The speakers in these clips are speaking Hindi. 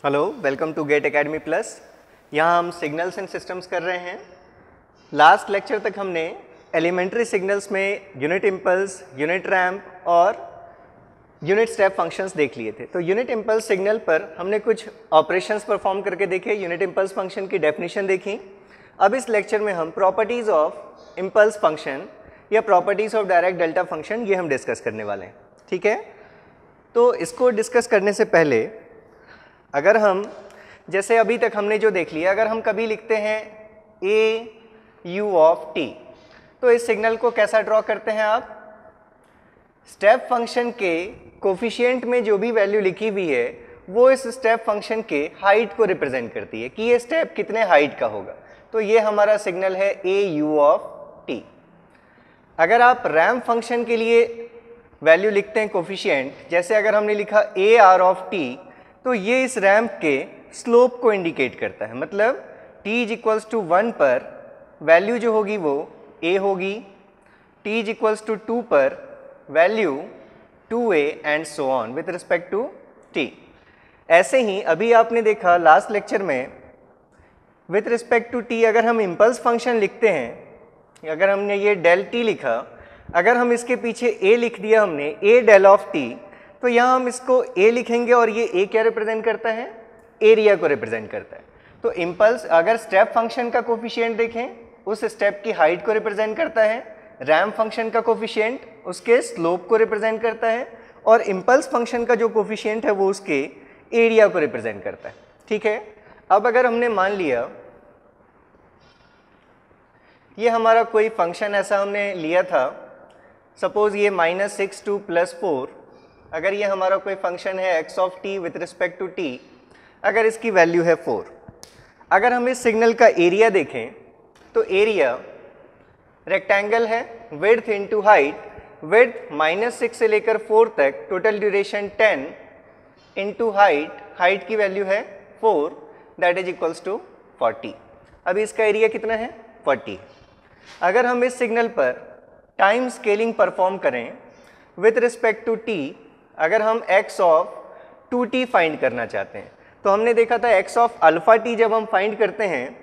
Hello, welcome to GATE academy plus. यहाँ हम सिग्नल्स एंड सिस्टम्स कर रहे हैं। लास्ट लेक्चर तक हमने एलिमेंट्री सिग्नल्स में यूनिट इम्पल्स, यूनिट रैंप और यूनिट स्टेप फंक्शंस देख लिए थे। तो यूनिट इम्पल्स सिग्नल पर हमने कुछ ऑपरेशंस परफॉर्म करके देखे, यूनिट इम्पल्स फंक्शन की डेफिनेशन देखी। अब इस लेक्चर में हम प्रॉपर्टीज़ ऑफ इम्पल्स फंक्शन या properties of direct delta function ये हम डिस्कस करने वाले हैं। ठीक है, तो इसको डिस्कस करने से पहले अगर हम जैसे अभी तक हमने जो देख लिया, अगर हम कभी लिखते हैं ए यू ऑफ टी, तो इस सिग्नल को कैसा ड्रॉ करते हैं आप? स्टेप फंक्शन के कोफिशिएंट में जो भी वैल्यू लिखी हुई है वो इस स्टेप फंक्शन के हाइट को रिप्रेजेंट करती है कि ये स्टेप कितने हाइट का होगा। तो ये हमारा सिग्नल है ए यू ऑफ टी। अगर आप रैंप फंक्शन के लिए वैल्यू लिखते हैं कोफिशिएंट, जैसे अगर हमने लिखा ए आर ऑफ टी, तो ये इस रैंप के स्लोप को इंडिकेट करता है। मतलब t इज इक्वल्स टू 1 पर वैल्यू जो होगी वो a होगी, t इज इक्वल्स टू 2 पर value 2a and so on with respect to t। ऐसे ही अभी आपने देखा लास्ट लेक्चर में विथ रिस्पेक्ट टू t अगर हम इम्पल्स फंक्शन लिखते हैं, अगर हमने ये डेल t लिखा, अगर हम इसके पीछे a लिख दिया हमने a डेल ऑफ t, तो यहाँ हम इसको a लिखेंगे और ये a क्या रिप्रेजेंट करता है? एरिया को रिप्रेजेंट करता है। तो इम्पल्स अगर स्टेप फंक्शन का कोफिशिएंट देखें उस स्टेप की हाइट को रिप्रेजेंट करता है, रैंप फंक्शन का कोफिशिएंट उसके स्लोप को रिप्रेजेंट करता है, और इम्पल्स फंक्शन का जो कोफिशिएंट है वो उसके एरिया को रिप्रेजेंट करता है। ठीक है, अब अगर हमने मान लिया ये हमारा कोई फंक्शन ऐसा हमने लिया था, सपोज ये -6 to +4, अगर ये हमारा कोई फंक्शन है x of t with respect to t, अगर इसकी वैल्यू है 4, अगर हम इस सिग्नल का एरिया देखें तो एरिया रेक्टेंगल है, विड्थ इनटू हाइट, विड्थ -6 से लेकर 4 तक, total duration 10 into height, height की वैल्यू है 4, दैट इज इक्वल्स टू 40। अभी इसका एरिया कितना है? 40। अगर हम इस सिग्नल पर टाइम स्केलिंग परफॉर्म करें विथ रिस्पेक्ट टू t, अगर हम x ऑफ 2t फाइंड करना चाहते हैं, तो हमने देखा था x ऑफ अल्फा t जब हम फाइंड करते हैं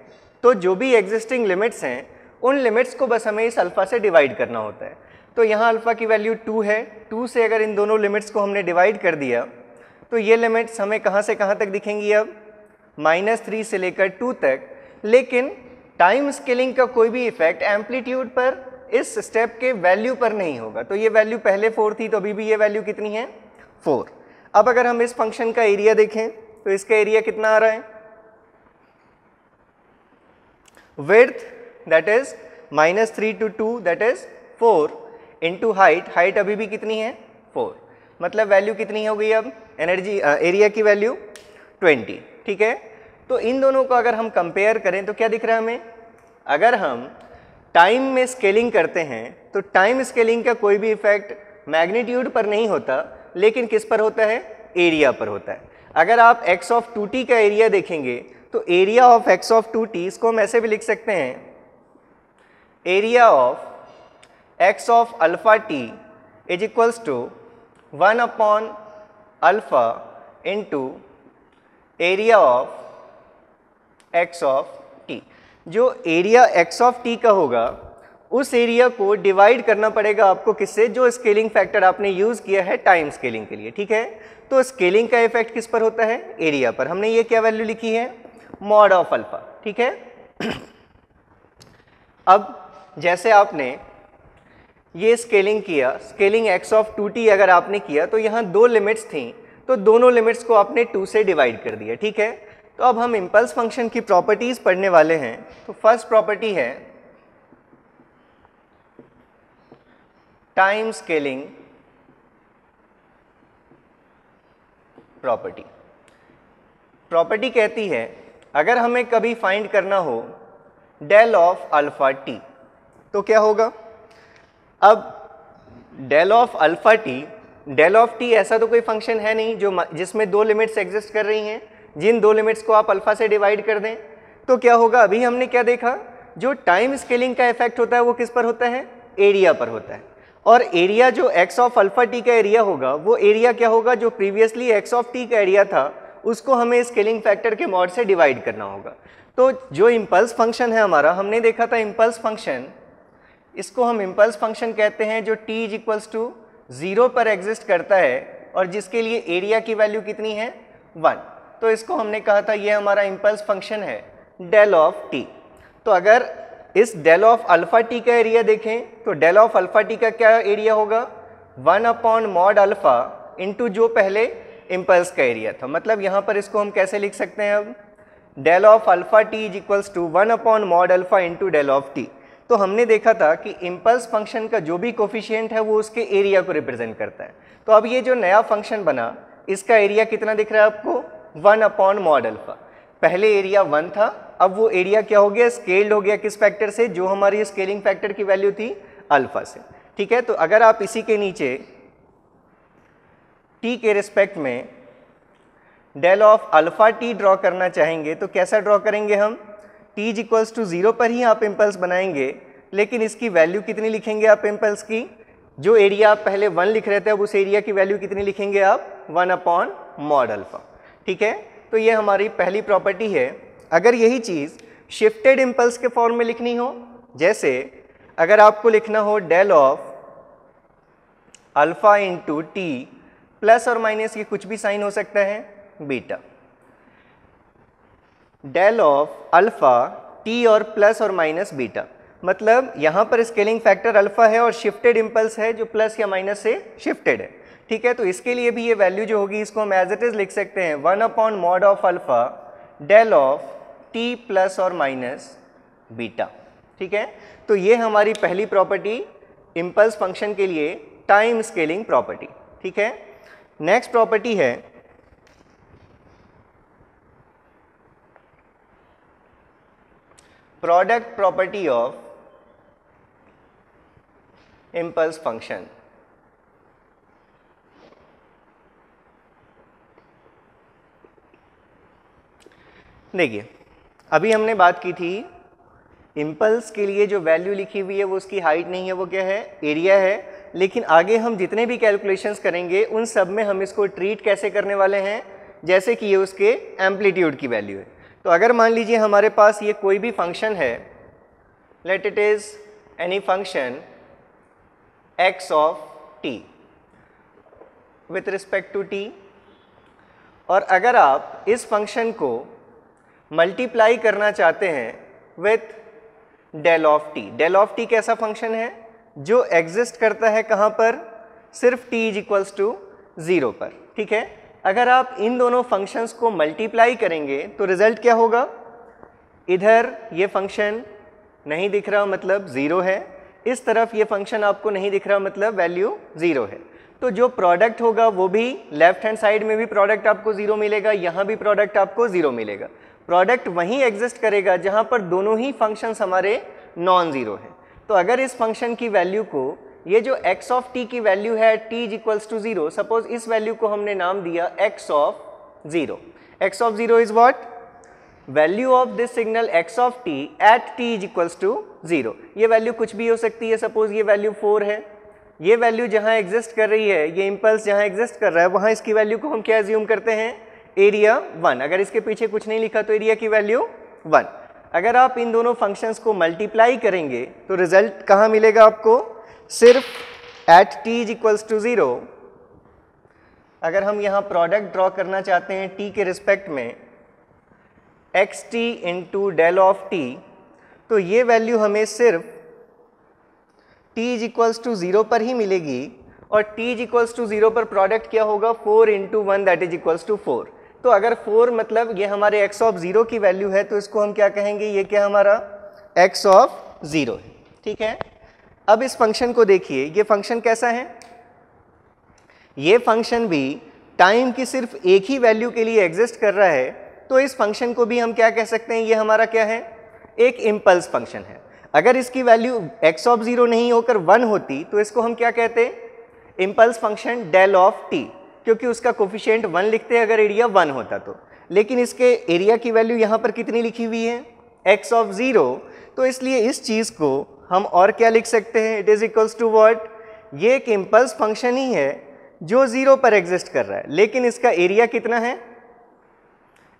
तो जो भी एग्जिस्टिंग लिमिट्स हैं उन लिमिट्स को बस हमें इस अल्फा से डिवाइड करना होता है। तो यहाँ अल्फा की वैल्यू 2 है, 2 से अगर इन दोनों लिमिट्स को हमने डिवाइड कर दिया तो ये लिमिट्स हमें कहाँ से कहाँ तक दिखेंगी? अब -3 से लेकर 2 तक। लेकिन टाइम स्केलिंग का कोई भी इफेक्ट एम्पलीट्यूड पर इस स्टेप के वैल्यू पर नहीं होगा। तो ये वैल्यू पहले 4 थी, तो अभी भी ये वैल्यू कितनी है? 4। अब अगर हम इस फंक्शन का एरिया देखें तो इसका एरिया कितना आ रहा है? Width that is -3 to 2 that is 4 into height, height अभी भी कितनी है? 4। मतलब वैल्यू कितनी हो गई अब? एनर्जी एरिया की वैल्यू 20। ठीक है, तो इन दोनों को अगर हम कंपेयर करें तो क्या दिख रहा है हमें? अगर हम टाइम में स्केलिंग करते हैं तो टाइम स्केलिंग का कोई भी इफेक्ट मैग्नीट्यूड पर नहीं होता, लेकिन किस पर होता है? एरिया पर होता है। अगर आप x ऑफ 2t का एरिया देखेंगे तो area of x of 2t, इसको हम ऐसे भी लिख सकते हैं, area of x of alpha t is equals to 1 upon alpha into area of x of t। जो एरिया x ऑफ t का होगा उस एरिया को डिवाइड करना पड़ेगा आपको किससे? जो स्केलिंग फैक्टर आपने यूज किया है टाइम स्केलिंग के लिए। ठीक है, तो स्केलिंग का इफेक्ट किस पर होता है? एरिया पर। हमने ये क्या वैल्यू लिखी है? Mod of alpha. ठीक है, अब जैसे आपने ये स्केलिंग किया, स्केलिंग x ऑफ 2t अगर आपने किया तो यहाँ 2 लिमिट्स थी, तो दोनों लिमिट्स को आपने 2 से डिवाइड कर दिया। ठीक है, तो अब हम इम्पल्स फंक्शन की प्रॉपर्टीज पढ़ने वाले हैं। तो फर्स्ट प्रॉपर्टी है टाइम स्केलिंग प्रॉपर्टी। प्रॉपर्टी कहती है अगर हमें कभी फाइंड करना हो डेल ऑफ अल्फा टी, तो क्या होगा? अब del of alpha t, del of t ऐसा तो कोई फंक्शन है नहीं जो जिसमें 2 लिमिट्स एग्जिस्ट कर रही हैं, जिन 2 लिमिट्स को आप अल्फा से डिवाइड कर दें तो क्या होगा? अभी हमने क्या देखा? जो टाइम स्केलिंग का इफेक्ट होता है वो किस पर होता है? एरिया पर होता है। और एरिया जो x ऑफ अल्फा टी का एरिया होगा वो एरिया क्या होगा? जो प्रीवियसली x ऑफ टी का एरिया था उसको हमें स्केलिंग फैक्टर के मॉड से डिवाइड करना होगा। तो जो इम्पल्स फंक्शन है हमारा, हमने देखा था इम्पल्स फंक्शन, इसको हम इम्पल्स फंक्शन कहते हैं जो t इक्वल्स टू 0 पर एग्जिस्ट करता है और जिसके लिए एरिया की वैल्यू कितनी है 1। तो इसको हमने कहा था ये हमारा इम्पल्स फंक्शन है डेल ऑफ t। तो अगर इस डेल ऑफ अल्फा टी का एरिया देखें तो डेल ऑफ अल्फा टी का क्या एरिया होगा 1 अपॉन मॉड अल्फा इंटू जो पहले इम्पल्स का एरिया था। मतलब यहाँ पर इसको हम कैसे लिख सकते हैं अब, del of alpha t is equals to 1 upon mod alpha into del of t. तो हमने देखा था कि इम्पल्स फंक्शन का जो भी कोफिशिएंट है वो उसके एरिया को रिप्रेजेंट करता है। तो अब ये जो नया फंक्शन बना इसका एरिया कितना दिख रहा है आपको 1 अपॉन मॉड अल्फा। पहले एरिया 1 था, अब वो एरिया क्या हो गया, स्केल्ड हो गया किस फैक्टर से, जो हमारी स्केलिंग फैक्टर की वैल्यू थी अल्फा से। ठीक है, तो अगर आप इसी के नीचे t के रिस्पेक्ट में del of alpha t draw करना चाहेंगे तो कैसा ड्रॉ करेंगे हम, t इक्वल्स टू 0 पर ही आप इम्पल्स बनाएंगे, लेकिन इसकी वैल्यू कितनी लिखेंगे आप इम्पल्स की, जो एरिया आप पहले 1 लिख रहे थे अब उस एरिया की वैल्यू कितनी लिखेंगे आप 1 अपॉन मॉड अल्फा। ठीक है, तो ये हमारी पहली प्रॉपर्टी है। अगर यही चीज़ शिफ्टेड इम्पल्स के फॉर्म में लिखनी हो, जैसे अगर आपको लिखना हो del of alpha into t plus और माइनस, ये कुछ भी साइन हो सकता है, beta, del of alpha t और प्लस और माइनस बीटा, मतलब यहाँ पर स्केलिंग फैक्टर अल्फा है और शिफ्टेड इम्पल्स है जो प्लस या माइनस से शिफ्टेड है। ठीक है, तो इसके लिए भी ये वैल्यू जो होगी इसको हम एज इट इज लिख सकते हैं 1 upon mod of alpha del of t plus और माइनस बीटा। ठीक है, तो ये हमारी पहली प्रॉपर्टी इम्पल्स फंक्शन के लिए टाइम स्केलिंग प्रॉपर्टी। ठीक है, नेक्स्ट प्रॉपर्टी है product property of impulse function. देखिए, अभी हमने बात की थी इम्पल्स के लिए जो वैल्यू लिखी हुई है वो उसकी हाइट नहीं है, वो क्या है, एरिया है। लेकिन आगे हम जितने भी कैलकुलेशंस करेंगे उन सब में हम इसको ट्रीट कैसे करने वाले हैं, जैसे कि ये उसके एम्पलीट्यूड की वैल्यू है। तो अगर मान लीजिए हमारे पास ये कोई भी फंक्शन है, let it is any function x of t with respect to t, और अगर आप इस फंक्शन को मल्टीप्लाई करना चाहते हैं with del of t। Del of t कैसा फंक्शन है, जो एग्जिस्ट करता है कहाँ पर, सिर्फ t इज इक्वल्स टू 0 पर। ठीक है, अगर आप इन दोनों फंक्शंस को मल्टीप्लाई करेंगे तो रिजल्ट क्या होगा, इधर ये फंक्शन नहीं दिख रहा मतलब 0 है, इस तरफ ये फंक्शन आपको नहीं दिख रहा मतलब वैल्यू 0 है। तो जो प्रोडक्ट होगा वो भी लेफ्ट हैंड साइड में भी प्रोडक्ट आपको 0 मिलेगा, यहाँ भी प्रोडक्ट आपको 0 मिलेगा। प्रोडक्ट वहीं एग्जिस्ट करेगा जहाँ पर दोनों ही फंक्शंस हमारे नॉन ज़ीरो हैं। तो अगर इस फंक्शन की वैल्यू को, ये जो x ऑफ t की वैल्यू है t is equals to 0, suppose इस वैल्यू को हमने नाम दिया x of 0। x of 0 is what, value of this signal x of t at t is equals to 0। ये वैल्यू कुछ भी हो सकती है, सपोज ये वैल्यू 4 है, ये वैल्यू जहाँ एग्जिस्ट कर रही है, ये इम्पल्स जहाँ एग्जिस्ट कर रहा है वहाँ इसकी वैल्यू को हम क्या एज्यूम करते हैं, एरिया 1। अगर इसके पीछे कुछ नहीं लिखा तो एरिया की वैल्यू 1। अगर आप इन दोनों फंक्शंस को मल्टीप्लाई करेंगे तो रिजल्ट कहाँ मिलेगा आपको, सिर्फ at t is equals to 0। अगर हम यहाँ प्रोडक्ट ड्रॉ करना चाहते हैं t के रिस्पेक्ट में xt into del of t, तो ये वैल्यू हमें सिर्फ t इज इक्वल्स टू 0 पर ही मिलेगी, और t इज इक्वल्स टू 0 पर प्रोडक्ट क्या होगा, 4 into 1 that is equals to 4। तो अगर 4 मतलब ये हमारे x ऑफ 0 की वैल्यू है, तो इसको हम क्या कहेंगे, ये क्या हमारा x ऑफ 0 है। ठीक है, अब इस फंक्शन को देखिए, ये फंक्शन कैसा है, ये फंक्शन भी टाइम की सिर्फ एक ही वैल्यू के लिए एग्जिस्ट कर रहा है। तो इस फंक्शन को भी हम क्या कह सकते हैं, ये हमारा क्या है, एक इम्पल्स फंक्शन है। अगर इसकी वैल्यू x ऑफ 0 नहीं होकर 1 होती तो इसको हम क्या कहते, impulse function del of t, क्योंकि उसका कोफिशिएंट 1 लिखते हैं अगर एरिया 1 होता तो। लेकिन इसके एरिया की वैल्यू यहाँ पर कितनी लिखी हुई है, x ऑफ 0, तो इसलिए इस चीज़ को हम और क्या लिख सकते हैं, it is equals to what, ये एक इम्पल्स फंक्शन ही है जो 0 पर एग्जिस्ट कर रहा है, लेकिन इसका एरिया कितना है,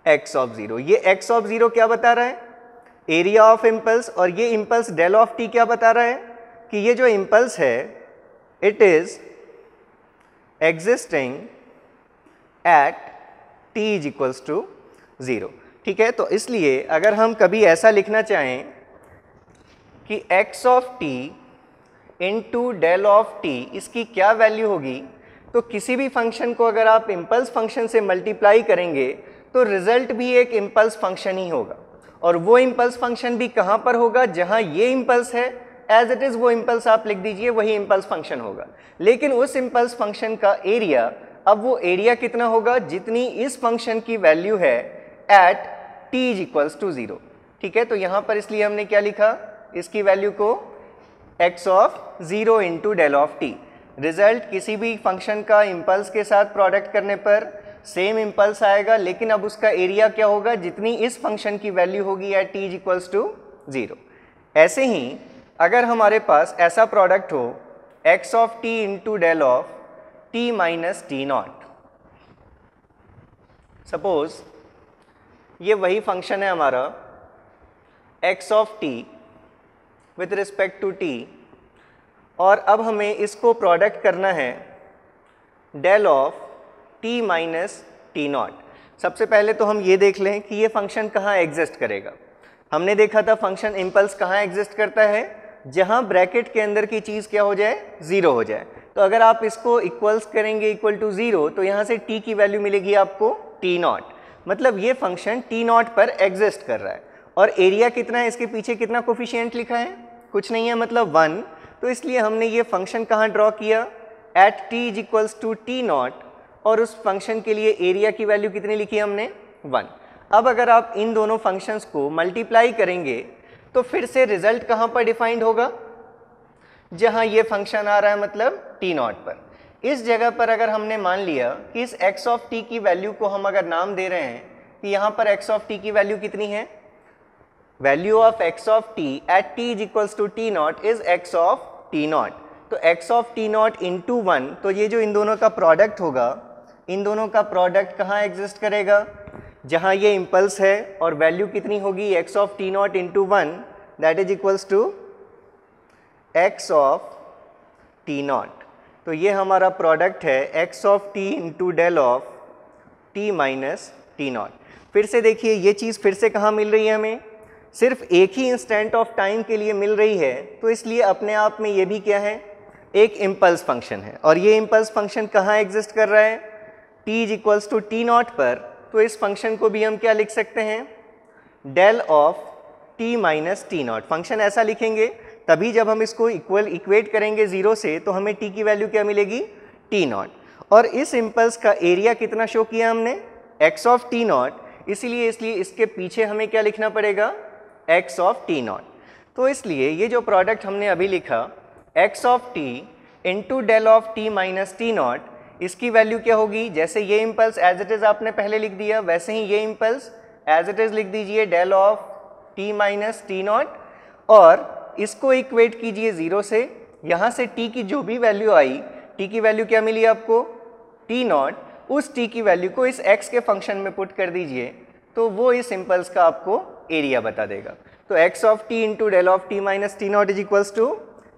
x ऑफ 0। ये x ऑफ 0 क्या बता रहा है? Area of impulse. और ये इम्पल्स डेल ऑफ t क्या बता रहा है? कि ये जो इम्पल्स है it is existing at t is equals to 0। ठीक है, तो इसलिए अगर हम कभी ऐसा लिखना चाहें कि x of t into del of t इसकी क्या वैल्यू होगी, तो किसी भी फंक्शन को अगर आप इम्पल्स फंक्शन से मल्टीप्लाई करेंगे तो रिजल्ट भी एक इम्पल्स फंक्शन ही होगा। और वो इम्पल्स फंक्शन भी कहाँ पर होगा? जहाँ ये इम्पल्स है एज इट इज़ वो इम्पल्स आप लिख दीजिए, वही इम्पल्स फंक्शन होगा। लेकिन उस इम्पल्स फंक्शन का एरिया, अब वो एरिया कितना होगा? जितनी इस फंक्शन की वैल्यू है at t is equals to 0। ठीक है, तो यहाँ पर इसलिए हमने क्या लिखा? इसकी वैल्यू को x of 0 into del of t। Result किसी भी फंक्शन का इम्पल्स के साथ प्रोडक्ट करने पर सेम इम्पल्स आएगा, लेकिन अब उसका एरिया क्या होगा? जितनी इस फंक्शन की वैल्यू होगी at t is equals to 0। ऐसे ही अगर हमारे पास ऐसा प्रोडक्ट हो x of t into del of t minus t naught. Suppose ये वही फंक्शन है हमारा x of t with respect to t, और अब हमें इसको प्रोडक्ट करना है del of t minus t naught. सबसे पहले तो हम ये देख लें कि ये फंक्शन कहाँ एग्जिस्ट करेगा। हमने देखा था फंक्शन इम्पल्स कहाँ एग्जिस्ट करता है? जहाँ ब्रैकेट के अंदर की चीज़ क्या हो जाए? 0 हो जाए। तो अगर आप इसको इक्वल्स करेंगे इक्वल टू 0 तो यहाँ से t की वैल्यू मिलेगी आपको t नॉट। मतलब ये फंक्शन t नॉट पर एग्जिस्ट कर रहा है। और एरिया कितना है? इसके पीछे कितना कोफिशिएंट लिखा है? कुछ नहीं है, मतलब 1। तो इसलिए हमने ये फंक्शन कहाँ ड्रॉ किया? At t is equals to t naught, और उस फंक्शन के लिए एरिया की वैल्यू कितनी लिखी हमने? 1। अब अगर आप इन दोनों फंक्शंस को मल्टीप्लाई करेंगे तो फिर से रिजल्ट कहाँ पर डिफाइंड होगा? जहाँ ये फंक्शन आ रहा है, मतलब t नॉट पर। इस जगह पर अगर हमने मान लिया कि इस x ऑफ t की वैल्यू को हम अगर नाम दे रहे हैं कि यहाँ पर x ऑफ t की वैल्यू कितनी है? Value of x of t at t is equals to t naught is x of t naught. तो x of t naught into 1, तो ये जो इन दोनों का प्रोडक्ट होगा, इन दोनों का प्रोडक्ट कहाँ एग्जिस्ट करेगा? जहाँ ये इम्पल्स है, और वैल्यू कितनी होगी? x of t naught into 1 that is equals to x of t naught. तो ये हमारा प्रोडक्ट है x of t into del of t minus t naught. फिर से देखिए ये चीज़ फिर से कहाँ मिल रही है हमें? सिर्फ एक ही इंस्टेंट ऑफ टाइम के लिए मिल रही है, तो इसलिए अपने आप में ये भी क्या है? एक इम्पल्स फंक्शन है। और ये इम्पल्स फंक्शन कहाँ एग्जिस्ट कर रहा है? t is equals to t naught पर। तो इस फंक्शन को भी हम क्या लिख सकते हैं? Del of t minus t naught. Function ऐसा लिखेंगे तभी जब हम इसको इक्वेट करेंगे 0 से, तो हमें t की वैल्यू क्या मिलेगी? T naught. और इस इम्पल्स का एरिया कितना शो किया हमने? x of t naught. इसलिए इसके पीछे हमें क्या लिखना पड़ेगा? x of t naught. तो इसलिए ये जो प्रोडक्ट हमने अभी लिखा x of t into del of t minus t naught, इसकी वैल्यू क्या होगी? जैसे ये इम्पल्स एज इट इज़ आपने पहले लिख दिया, वैसे ही ये इम्पल्स एज इट इज़ लिख दीजिए del of t minus t naught, और इसको इक्वेट कीजिए 0 से। यहाँ से t की जो भी वैल्यू आई, t की वैल्यू क्या मिली आपको? T not. उस t की वैल्यू को इस x के फंक्शन में पुट कर दीजिए, तो वो इस इम्पल्स का आपको एरिया बता देगा। तो x of t into del of t minus t naught is equals to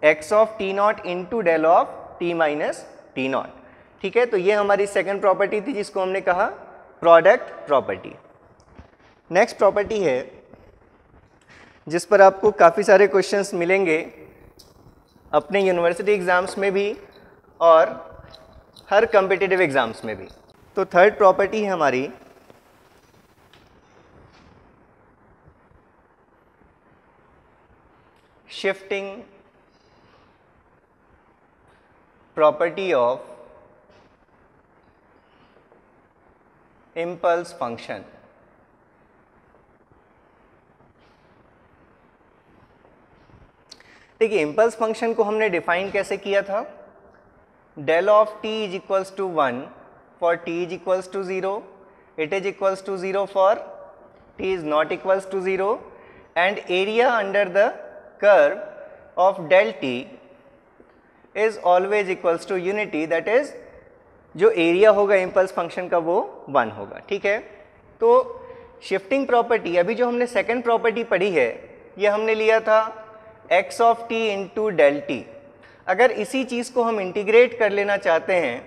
x of t naught into del of t minus t naught. ठीक है, तो ये हमारी सेकंड प्रॉपर्टी थी जिसको हमने कहा प्रोडक्ट प्रॉपर्टी। नेक्स्ट प्रॉपर्टी है जिस पर आपको काफ़ी सारे क्वेश्चंस मिलेंगे अपने यूनिवर्सिटी एग्ज़ाम्स में भी और हर कॉम्पिटिटिव एग्ज़ाम्स में भी। तो थर्ड प्रॉपर्टी है हमारी shifting property of impulse function. देखिए इम्पल्स फंक्शन को हमने डिफाइन कैसे किया था? Del of t is equals to 1 for t is equals to 0, it is equals to 0 for t is not equals to 0, and area under the curve of del t is always equals to unity, that is जो एरिया होगा इम्पल्स फंक्शन का वो 1 होगा। ठीक है, तो शिफ्टिंग प्रॉपर्टी, अभी जो हमने सेकंड प्रॉपर्टी पढ़ी है ये हमने लिया था x of t into del t. अगर इसी चीज़ को हम इंटीग्रेट कर लेना चाहते हैं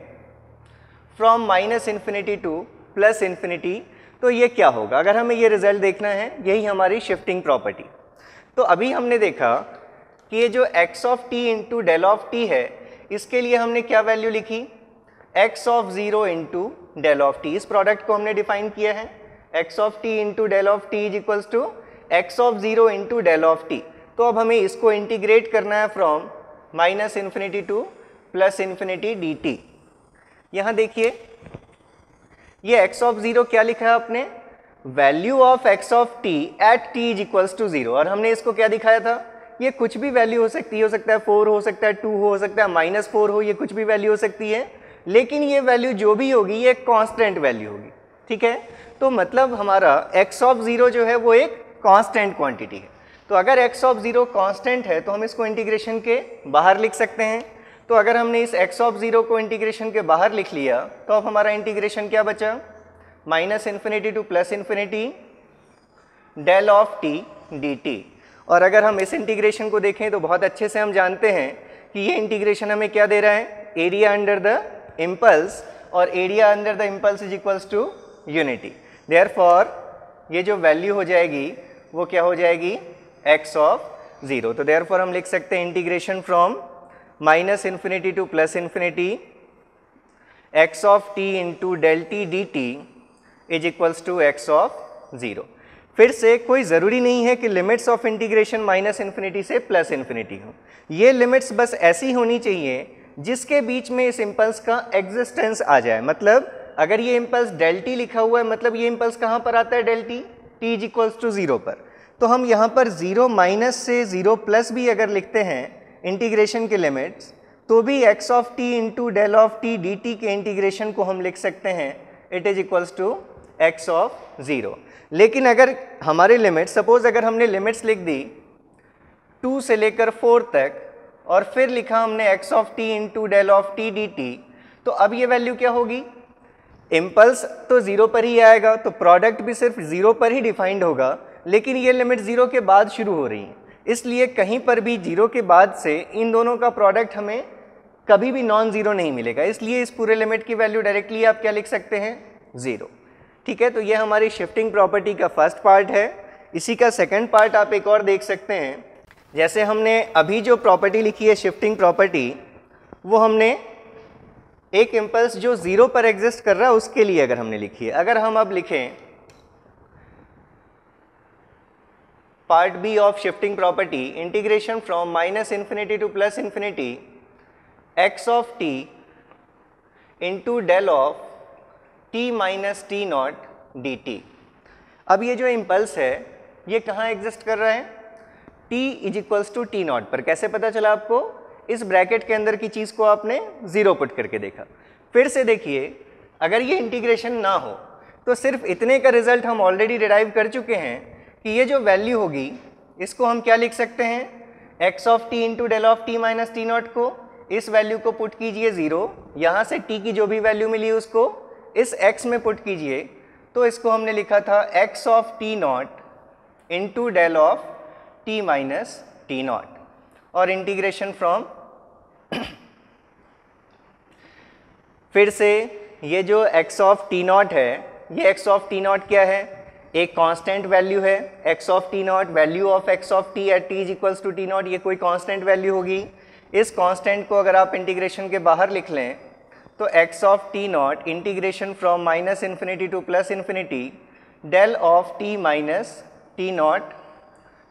from minus infinity to plus infinity, तो ये क्या होगा? अगर हमें ये रिजल्ट देखना है, यही हमारी शिफ्टिंग प्रॉपर्टी। तो अभी हमने देखा कि ये जो x of t into del of t है, इसके लिए हमने क्या वैल्यू लिखी? x of 0 into del of t। इस प्रोडक्ट को हमने डिफाइन किया है x of t into del of t is equals to x of 0 into del of t। तो अब हमें इसको इंटीग्रेट करना है from minus infinity to plus infinity d t. यहाँ देखिए ये x ऑफ 0 क्या लिखा है आपने? Value of x of t at t is equals to 0। और हमने इसको क्या दिखाया था? ये कुछ भी वैल्यू हो सकती है, हो सकता है 4 हो सकता है 2 हो सकता है -4 हो, ये कुछ भी वैल्यू हो सकती है, लेकिन ये वैल्यू जो भी होगी ये कांस्टेंट वैल्यू होगी। ठीक है, तो मतलब हमारा x ऑफ 0 जो है वो एक कांस्टेंट क्वांटिटी है। तो अगर x ऑफ 0 कांस्टेंट है तो हम इसको इंटीग्रेशन के बाहर लिख सकते हैं। तो अगर हमने इस x ऑफ 0 को इंटीग्रेशन के बाहर लिख लिया तो अब हमारा इंटीग्रेशन क्या बचा? Minus infinity to plus infinity del of t d t. और अगर हम इस इंटीग्रेशन को देखें तो बहुत अच्छे से हम जानते हैं कि ये इंटीग्रेशन हमें क्या दे रहा है? एरिया अंडर द इम्पल्स, और area under the impulse is equals to unity. Therefore ये जो वैल्यू हो जाएगी वो क्या हो जाएगी? x of 0। तो देयरफॉर हम लिख सकते हैं integration from minus infinity to plus infinity x of t into del t d t is equals to x of 0। फिर से कोई ज़रूरी नहीं है कि limits of integration minus infinity से प्लस इन्फिनिटी हो। ये लिमिट्स बस ऐसी होनी चाहिए जिसके बीच में इस इम्पल्स का एग्जिस्टेंस आ जाए। मतलब अगर ये इम्पल्स डेल टी लिखा हुआ है, मतलब ये इम्पल्स कहाँ पर आता है? Del t, t is equals to 0 पर। तो हम यहाँ पर 0 माइनस से 0 प्लस भी अगर लिखते हैं इंटीग्रेशन के लिमिट्स, तो भी x of t into del of t d t के इंटीग्रेशन को हम लिख सकते हैं it is equals to x of 0। लेकिन अगर हमारे लिमिट्स, सपोज अगर हमने लिमिट्स लिख दी 2 से लेकर 4 तक और फिर लिखा हमने x of t into del of t d t, तो अब ये वैल्यू क्या होगी? इम्पल्स तो 0 पर ही आएगा, तो प्रोडक्ट भी सिर्फ 0 पर ही डिफाइंड होगा, लेकिन ये लिमिट 0 के बाद शुरू हो रही है, इसलिए कहीं पर भी 0 के बाद से इन दोनों का प्रोडक्ट हमें कभी भी नॉन ज़ीरो नहीं मिलेगा। इसलिए इस पूरे लिमिट की वैल्यू डायरेक्टली आप क्या लिख सकते हैं? 0। ठीक है, तो ये हमारी शिफ्टिंग प्रॉपर्टी का फर्स्ट पार्ट है। इसी का सेकंड पार्ट आप एक और देख सकते हैं। जैसे हमने अभी जो प्रॉपर्टी लिखी है शिफ्टिंग प्रॉपर्टी, वो हमने एक इम्पल्स जो 0 पर एग्जिस्ट कर रहा है उसके लिए अगर हमने लिखी है। अगर हम अब लिखें part B of shifting property, integration from minus infinity to plus infinity x of t into del of t minus t naught d t. अब ये जो इम्पल्स है ये कहाँ एग्जिस्ट कर रहा है? t is equals to t naught पर। कैसे पता चला आपको? इस ब्रैकेट के अंदर की चीज़ को आपने 0 पुट करके देखा। फिर से देखिए, अगर ये इंटीग्रेशन ना हो तो सिर्फ इतने का रिजल्ट हम ऑलरेडी डिराइव कर चुके हैं कि ये जो वैल्यू होगी इसको हम क्या लिख सकते हैं? x of t into del of t minus t naught को, इस वैल्यू को पुट कीजिए 0, यहाँ से t की जो भी वैल्यू मिली उसको इस x में पुट कीजिए, तो इसको हमने लिखा था x of t naught into del of t minus t naught, और इंटीग्रेशन फ्रॉम फिर से ये जो x ऑफ t नॉट है, ये x ऑफ t नॉट क्या है? एक कांस्टेंट वैल्यू है। x of t naught, value of x of t at t is equals to t naught, ये कोई कांस्टेंट वैल्यू होगी। इस कांस्टेंट को अगर आप इंटीग्रेशन के बाहर लिख लें तो x of t naught integration from minus infinity to plus infinity del of t minus t naught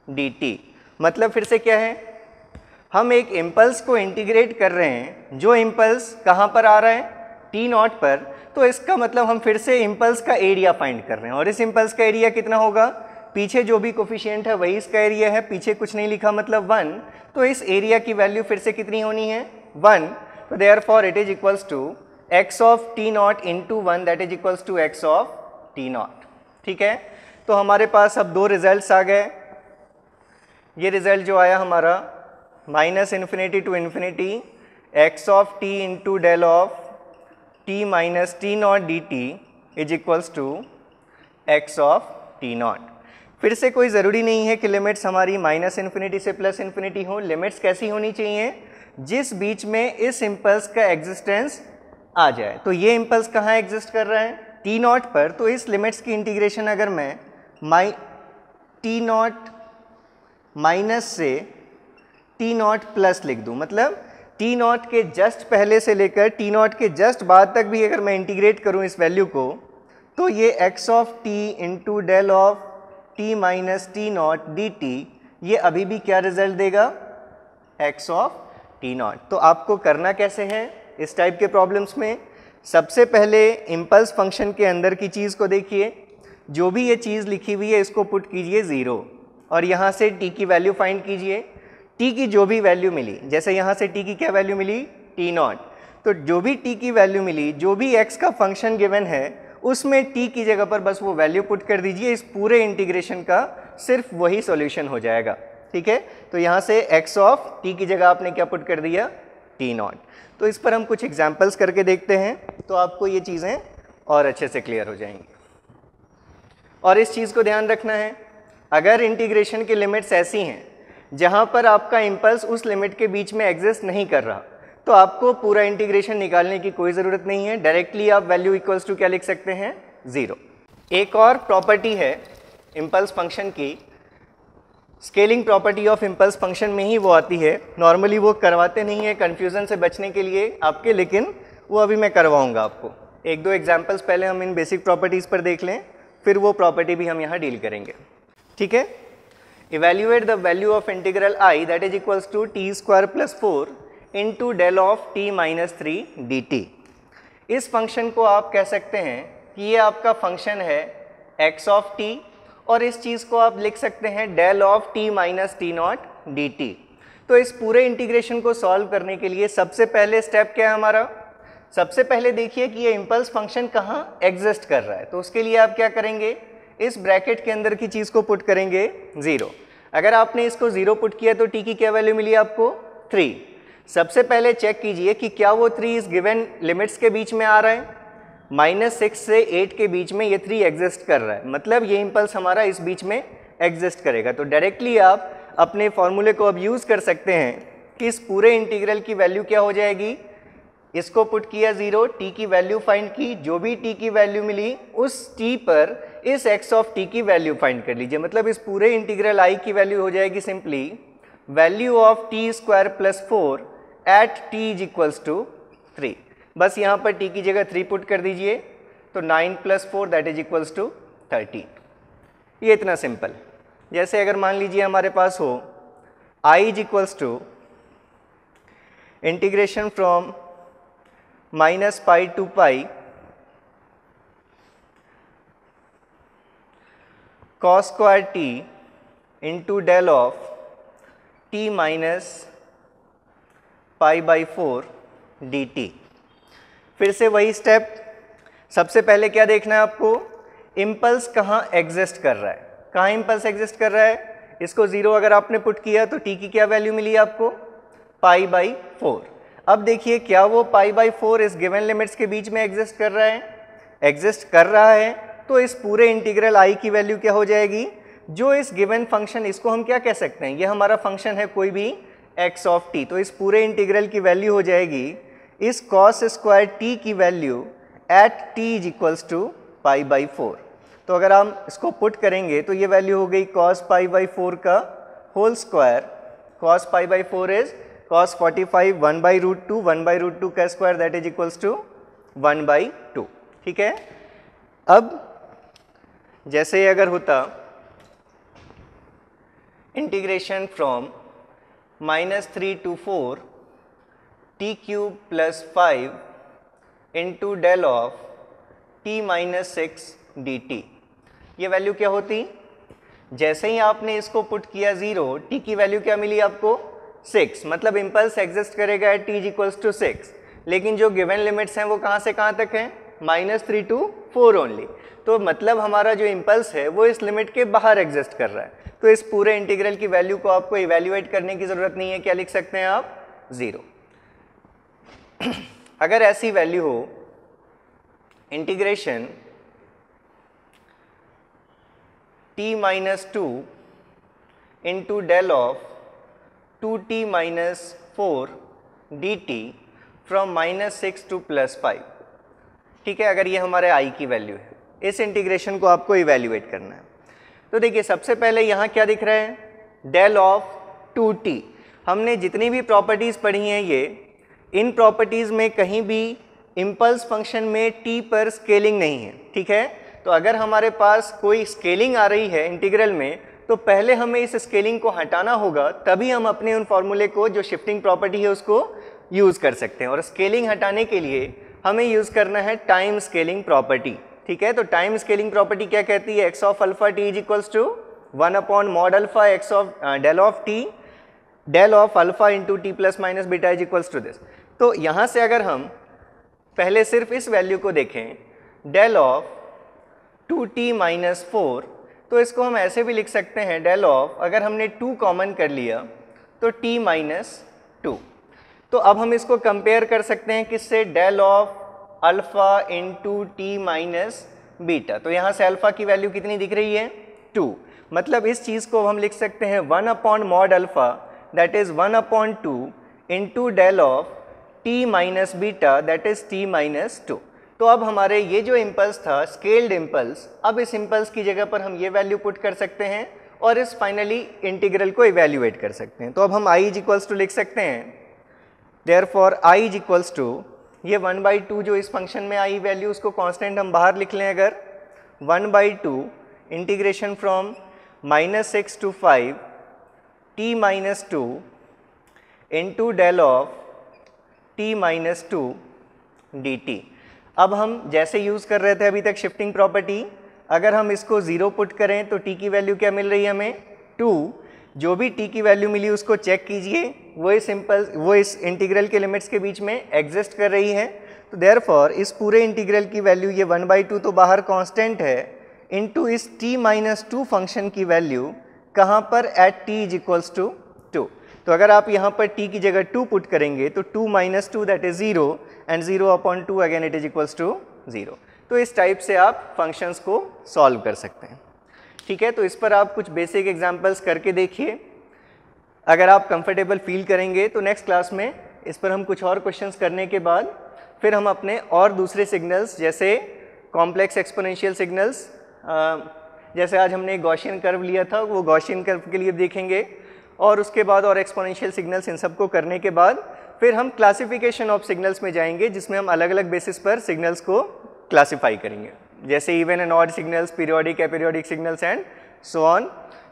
d t. मतलब फिर से क्या है? हम एक इम्पल्स को इंटीग्रेट कर रहे हैं, जो इम्पल्स कहाँ पर आ रहा है? टी नॉट पर। तो इसका मतलब हम फिर से इम्पल्स का एरिया फाइंड कर रहे हैं, और इस इम्पल्स का एरिया कितना होगा? पीछे जो भी कोफिशिएंट है वही इसका एरिया है, पीछे कुछ नहीं लिखा मतलब 1, तो इस एरिया की वैल्यू फिर से कितनी होनी है? 1। तो therefore it is equals to x of t naught into 1 that is equals to x of t naught. ठीक है, तो हमारे पास अब दो रिजल्ट्स आ गए। ये रिजल्ट जो आया हमारा minus infinity to infinity x of t into del of t minus t naught d t is equals to x of t naught. फिर से कोई ज़रूरी नहीं है कि लिमिट्स हमारी माइनस इन्फिनिटी से प्लस इन्फिनिटी हो। लिमिट्स कैसी होनी चाहिए, जिस बीच में इस इम्पल्स का एग्जिस्टेंस आ जाए। तो ये इम्पल्स कहाँ एग्जिस्ट कर रहा है, टी नॉट पर। तो इस लिमिट्स की इंटीग्रेशन अगर मैं टी नॉट माइनस से टी नॉट प्लस लिख दूँ, मतलब टी नॉट के जस्ट पहले से लेकर टी नॉट के जस्ट बाद तक भी अगर मैं इंटीग्रेट करूँ इस वैल्यू को, तो ये x of t into del of t minus t naught d t, ये अभी भी क्या रिजल्ट देगा, एक्स ऑफ टी नॉट। तो आपको करना कैसे है इस टाइप के प्रॉब्लम्स में, सबसे पहले इम्पल्स फंक्शन के अंदर की चीज़ को देखिए, जो भी ये चीज़ लिखी हुई है इसको पुट कीजिए 0 और यहाँ से t की वैल्यू फाइंड कीजिए। t की जो भी वैल्यू मिली, जैसे यहाँ से t की क्या वैल्यू मिली, टी नॉट, तो जो भी t की वैल्यू मिली, जो भी x का फंक्शन गिवन है उसमें t की जगह पर बस वो वैल्यू पुट कर दीजिए। इस पूरे इंटीग्रेशन का सिर्फ वही सॉल्यूशन हो जाएगा। ठीक है, तो यहाँ से x ऑफ t की जगह आपने क्या पुट कर दिया, टी नॉट। तो इस पर हम कुछ एग्जाम्पल्स करके देखते हैं, तो आपको ये चीज़ें और अच्छे से क्लियर हो जाएंगी। और इस चीज़ को ध्यान रखना है, अगर इंटीग्रेशन की लिमिट्स ऐसी हैं जहाँ पर आपका इम्पल्स उस लिमिट के बीच में एग्जिस्ट नहीं कर रहा, तो आपको पूरा इंटीग्रेशन निकालने की कोई ज़रूरत नहीं है। डायरेक्टली आप वैल्यू इक्वल्स टू क्या लिख सकते हैं, 0। एक और प्रॉपर्टी है इम्पल्स फंक्शन की, scaling property of impulse function में ही वो आती है। नॉर्मली वो करवाते नहीं है कन्फ्यूज़न से बचने के लिए आपके, लेकिन वो अभी मैं करवाऊँगा आपको। एक दो एग्जाम्पल्स पहले हम इन बेसिक प्रॉपर्टीज़ पर देख लें, फिर वो प्रॉपर्टी भी हम यहाँ डील करेंगे। ठीक है, evaluate the value of integral I that is equals to t square plus 4 into del of t minus 3 d t. इस फंक्शन को आप कह सकते हैं कि ये आपका फंक्शन है एक्स ऑफ टी, और इस चीज़ को आप लिख सकते हैं del of t minus t naught d t. तो इस पूरे इंटीग्रेशन को सॉल्व करने के लिए सबसे पहले स्टेप क्या है हमारा, सबसे पहले देखिए कि ये इम्पल्स फंक्शन कहाँ एग्जिस्ट कर रहा है। तो उसके लिए आप क्या करेंगे, इस ब्रैकेट के अंदर की चीज़ को पुट करेंगे 0। अगर आपने इसको 0 पुट किया तो t की क्या वैल्यू मिली आपको, 3। सबसे पहले चेक कीजिए कि क्या वो 3 इस गिवन लिमिट्स के बीच में आ रहा है, -6 से 8 के बीच में ये 3 एग्जिस्ट कर रहा है, मतलब ये इम्पल्स हमारा इस बीच में एग्जिस्ट करेगा। तो डायरेक्टली आप अपने फॉर्मूले को अब यूज़ कर सकते हैं कि इस पूरे इंटीग्रल की वैल्यू क्या हो जाएगी, इसको पुट किया 0, t की वैल्यू फाइंड की, जो भी t की वैल्यू मिली उस t पर इस x ऑफ t की वैल्यू फाइंड कर लीजिए। मतलब इस पूरे इंटीग्रल i की वैल्यू हो जाएगी simply value of t square plus 4 at t is equals to 3। बस यहाँ पर t की जगह 3 पुट कर दीजिए, तो 9 plus 4 that is equals to 13। ये इतना सिंपल। जैसे अगर मान लीजिए हमारे पास हो i is equals to integration from -π to π cos square t into del of t minus π/4 dt। फिर से वही स्टेप, सबसे पहले क्या देखना है आपको, इम्पल्स कहाँ एग्जिस्ट कर रहा है, कहाँ इम्पल्स एग्जिस्ट कर रहा है। इसको 0 अगर आपने पुट किया तो t की क्या वैल्यू मिली आपको, π/4। अब देखिए क्या वो π/4 इस गिवन लिमिट्स के बीच में एग्जिस्ट कर रहा है, एग्जिस्ट कर रहा है, तो इस पूरे इंटीग्रल i की वैल्यू क्या हो जाएगी, जो इस गिवन फंक्शन, इसको हम क्या कह सकते हैं, ये हमारा फंक्शन है कोई भी x ऑफ t, तो इस पूरे इंटीग्रल की वैल्यू हो जाएगी इस cos स्क्वायर t की value at t is equals to π/4। तो अगर हम इसको पुट करेंगे तो ये वैल्यू हो गई cos π/4 का whole square, cos π/4 is cos 45 1/√2, 1/√2 का square that is equals to 1/2। ठीक है, अब जैसे अगर होता integration from -3 to 4 t cube plus 5 into del of t minus 6 dt, ये वैल्यू क्या होती, जैसे ही आपने इसको पुट किया 0, t की वैल्यू क्या मिली आपको, 6, मतलब इम्पल्स एग्जिस्ट करेगा at t is equals to 6। लेकिन जो गिवन लिमिट्स हैं वो कहाँ से कहाँ तक हैं, -3 to 4 ओनली। तो मतलब हमारा जो इम्पल्स है वो इस लिमिट के बाहर एग्जिस्ट कर रहा है। तो इस पूरे इंटीग्रल की वैल्यू को आपको इवैल्यूएट करने की ज़रूरत नहीं है, क्या लिख सकते हैं आप, 0। अगर ऐसी वैल्यू हो integration t minus 2 into del of 2t minus 4 dt from -6 to +5। ठीक है, अगर ये हमारे i की वैल्यू है, इस इंटीग्रेशन को आपको इवेल्युएट करना है। तो देखिए सबसे पहले यहाँ क्या दिख रहा है, डेल ऑफ 2t। हमने जितनी भी प्रॉपर्टीज़ पढ़ी हैं ये, इन प्रॉपर्टीज़ में कहीं भी इम्पल्स फंक्शन में t पर स्केलिंग नहीं है। ठीक है, तो अगर हमारे पास कोई स्केलिंग आ रही है इंटीग्रल में, तो पहले हमें इस स्केलिंग को हटाना होगा, तभी हम अपने उन फॉर्मूले को जो शिफ्टिंग प्रॉपर्टी है उसको यूज़ कर सकते हैं। और स्केलिंग हटाने के लिए हमें यूज़ करना है टाइम स्केलिंग प्रॉपर्टी। ठीक है, तो टाइम स्केलिंग प्रॉपर्टी क्या कहती है, x of alpha t is equals to 1 upon mod alpha x of del of t del of alpha into t plus minus beta is equals to this. तो यहाँ से अगर हम पहले सिर्फ इस वैल्यू को देखें, डेल ऑफ 2t माइनस 4, तो इसको हम ऐसे भी लिख सकते हैं, डेल ऑफ, अगर हमने 2 कॉमन कर लिया तो t माइनस 2। तो अब हम इसको कंपेयर कर सकते हैं किससे, del of alpha into t minus beta. तो यहाँ से अल्फा की वैल्यू कितनी दिख रही है, 2। मतलब इस चीज़ को हम लिख सकते हैं 1 upon mod alpha, that is 1 upon 2 into del of t minus beta, that is t minus 2। तो अब हमारे ये जो इम्पल्स था, स्केल्ड इम्पल्स, अब इस इम्पल्स की जगह पर हम ये वैल्यू पुट कर सकते हैं और इस फाइनली इंटीग्रल को इवेल्युएट कर सकते हैं। तो अब हम i इज इक्वल्स टू लिख सकते हैं, therefore i is equals to, ये 1/2 जो इस फंक्शन में आई वैल्यू, उसको कांस्टेंट हम बाहर लिख लें अगर, 1/2 integration from -6 to 5 t minus 2 into del of t minus 2 dt। अब हम जैसे यूज़ कर रहे थे अभी तक शिफ्टिंग प्रॉपर्टी, अगर हम इसको 0 पुट करें तो t की वैल्यू क्या मिल रही है हमें, 2। जो भी t की वैल्यू मिली उसको चेक कीजिए, वो इस इंटीग्रल के लिमिट्स के बीच में एग्जिस्ट कर रही है। तो देयरफॉर इस पूरे इंटीग्रल की वैल्यू ये 1/2 तो बाहर कांस्टेंट है, इनटू इस t माइनस 2 फंक्शन की वैल्यू कहाँ पर, at t is equals to 2। तो अगर आप यहाँ पर t की जगह 2 पुट करेंगे तो 2 minus 2 that is 0 and 0 upon 2 again it is equals to 0। तो इस टाइप से आप फंक्शंस को सॉल्व कर सकते हैं। ठीक है, तो इस पर आप कुछ बेसिक एग्जांपल्स करके देखिए, अगर आप कंफर्टेबल फील करेंगे तो नेक्स्ट क्लास में इस पर हम कुछ और क्वेश्चंस करने के बाद फिर हम अपने और दूसरे सिग्नल्स जैसे कॉम्प्लेक्स एक्सपोनेंशियल सिग्नल्स, जैसे आज हमने गॉसियन कर्व लिया था, वो गॉसियन कर्व के लिए देखेंगे, और उसके बाद और एक्सपोनेंशियल सिग्नल्स, इन सबको करने के बाद फिर हम क्लासिफिकेशन ऑफ सिग्नल्स में जाएंगे, जिसमें हम अलग अलग बेसिस पर सिग्नल्स को क्लासीफाई करेंगे, जैसे even and odd signals, periodic aperiodic signals and so on.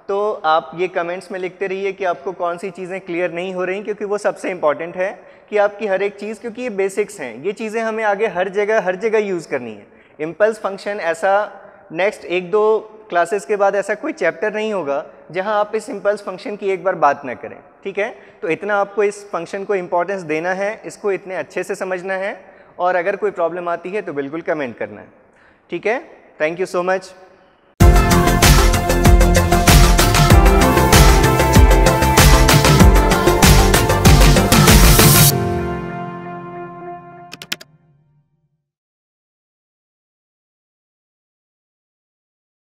तो आप ये कमेंट्स में लिखते रहिए कि आपको कौन सी चीज़ें क्लियर नहीं हो रही, क्योंकि वो सबसे इंपॉर्टेंट है कि आपकी हर एक चीज़, क्योंकि ये बेसिक्स हैं, ये चीज़ें हमें आगे हर जगह यूज़ करनी है। इम्पल्स फंक्शन ऐसा नेक्स्ट 1-2 क्लासेस के बाद ऐसा कोई चैप्टर नहीं होगा जहां आप इस इम्पल्स फंक्शन की एक बार बात ना करें। ठीक है, तो इतना आपको इस फंक्शन को इंपॉर्टेंस देना है, इसको इतने अच्छे से समझना है, और अगर कोई प्रॉब्लम आती है तो बिल्कुल कमेंट करना है। ठीक है, थैंक यू सो मच।